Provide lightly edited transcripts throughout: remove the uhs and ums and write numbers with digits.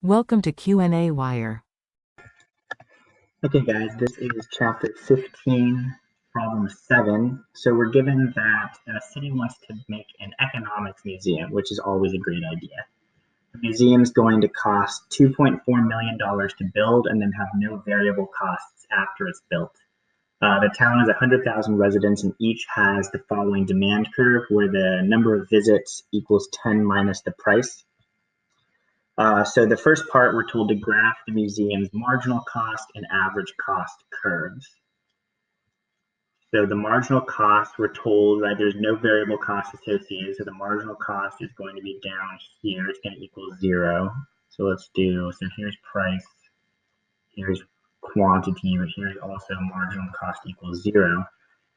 Welcome to qnawire. Okay guys, this is chapter 15, problem 7. So we're given that a city wants to make an economics museum, which is always a great idea. The museum is going to cost $2.4 million to build and then have no variable costs after it's built. The town has 100,000 residents and each has the following demand curve where the number of visits equals 10 minus the price. So the first part, we're told to graph the museum's marginal cost and average cost curves. So the marginal cost, we're told that there's no variable cost associated. So the marginal cost is going to be down here. It's going to equal 0. So here's price, here's quantity, but here's also marginal cost equals 0.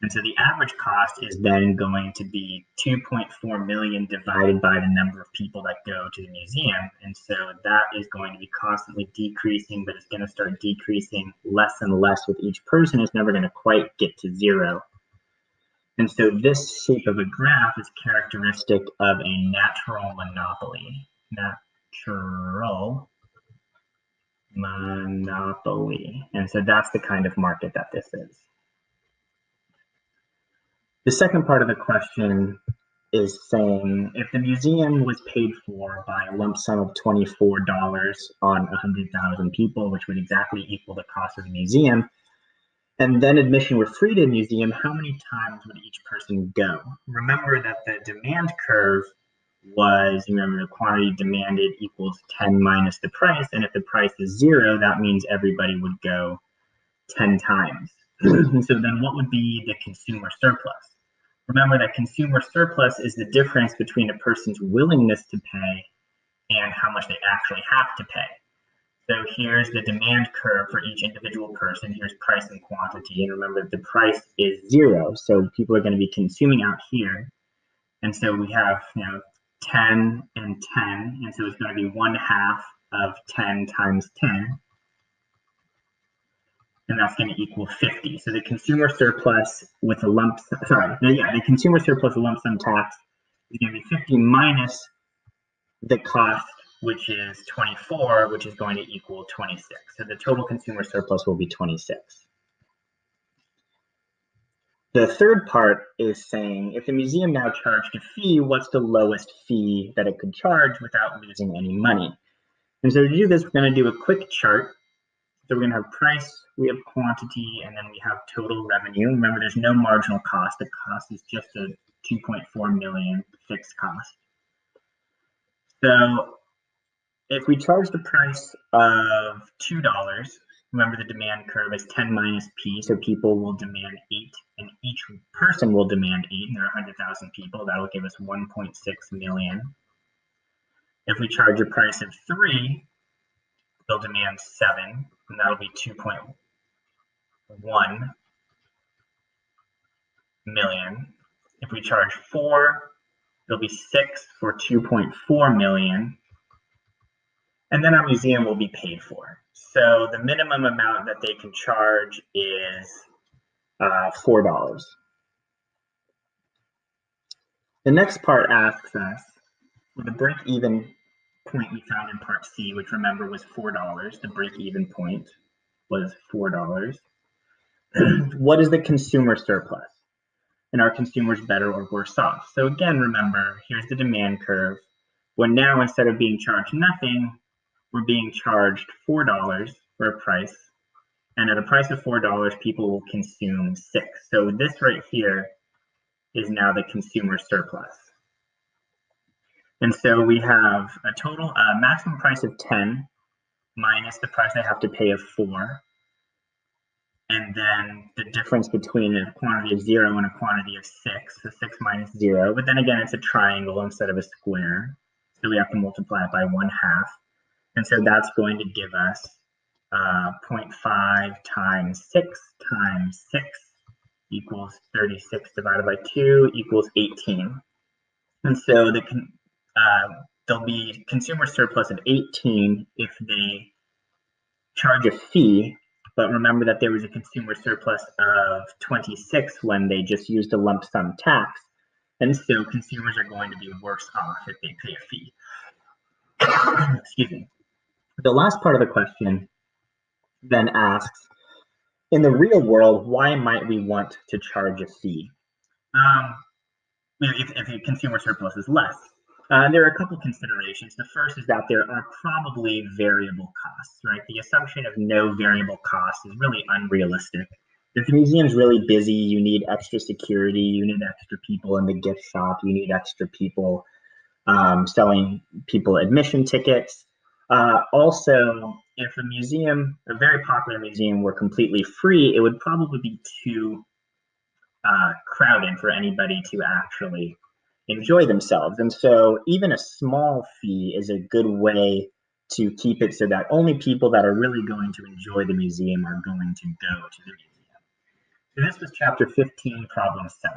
And so the average cost is then going to be 2.4 million divided by the number of people that go to the museum. And so that is going to be constantly decreasing, but it's going to start decreasing less and less with each person. It's never going to quite get to 0. And so this shape of a graph is characteristic of a natural monopoly. Natural monopoly. And so that's the kind of market that this is. The second part of the question is saying if the museum was paid for by a lump sum of $24 on 100,000 people, which would exactly equal the cost of the museum, and then admission were free to the museum, how many times would each person go? Remember that the demand curve was, the quantity demanded equals 10 minus the price, and if the price is 0, that means everybody would go 10 times. And so then what would be the consumer surplus? Remember that consumer surplus is the difference between a person's willingness to pay and how much they actually have to pay. So here's the demand curve for each individual person. Here's price and quantity. And remember, the price is 0. So people are going to be consuming out here. And so we have 10 and 10. And so it's going to be 1/2 of 10 times 10. And that's going to equal 50. So the consumer surplus with a the consumer surplus lump sum tax is going to be 50 minus the cost, which is 24, which is going to equal 26. So the total consumer surplus will be 26. The third part is saying if the museum now charged a fee, what's the lowest fee that it could charge without losing any money? And so to do this, we're going to do a quick chart. So we're going to have price, we have quantity, and then we have total revenue. Remember, there's no marginal cost. The cost is just a 2.4 million fixed cost. So if we charge the price of $2, remember the demand curve is 10 minus P, so people will demand 8, and each person will demand 8, and there are 100,000 people. That will give us 1.6 million. If we charge a price of 3, they'll demand 7, and that'll be 2.1 million. If we charge 4, it'll be 6 for 2.4 million. And then our museum will be paid for. So the minimum amount that they can charge is $4. The next part asks us, with the break-even point we found in part C, which remember was $4, the break-even point was $4. What is the consumer surplus? And are consumers better or worse off? So again, remember, here's the demand curve. When now, instead of being charged nothing, we're being charged $4 for a price. And at a price of $4, people will consume 6. So this right here is now the consumer surplus. And so we have a total maximum price of 10 minus the price I have to pay of 4. And then the difference between a quantity of 0 and a quantity of 6, so 6 minus 0. But then again, it's a triangle instead of a square. So we have to multiply it by 1/2. And so that's going to give us 0.5 times 6 times 6 equals 36 divided by 2 equals 18. And so there'll be consumer surplus of 18 if they charge a fee. But remember that there was a consumer surplus of 26 when they just used a lump sum tax. And so consumers are going to be worse off if they pay a fee. Excuse me. The last part of the question then asks, in the real world, why might we want to charge a fee? If the consumer surplus is less. There are a couple considerations. The first is that there are probably variable costs, right? The assumption of no variable cost is really unrealistic. If the museum's really busy, you need extra security, you need extra people in the gift shop, you need extra people selling people admission tickets. Also, if a museum, a very popular museum, were completely free, it would probably be too crowded for anybody to actually enjoy themselves. And so even a small fee is a good way to keep it so that only people that are really going to enjoy the museum are going to go to the museum. So this was chapter 15, problem 7.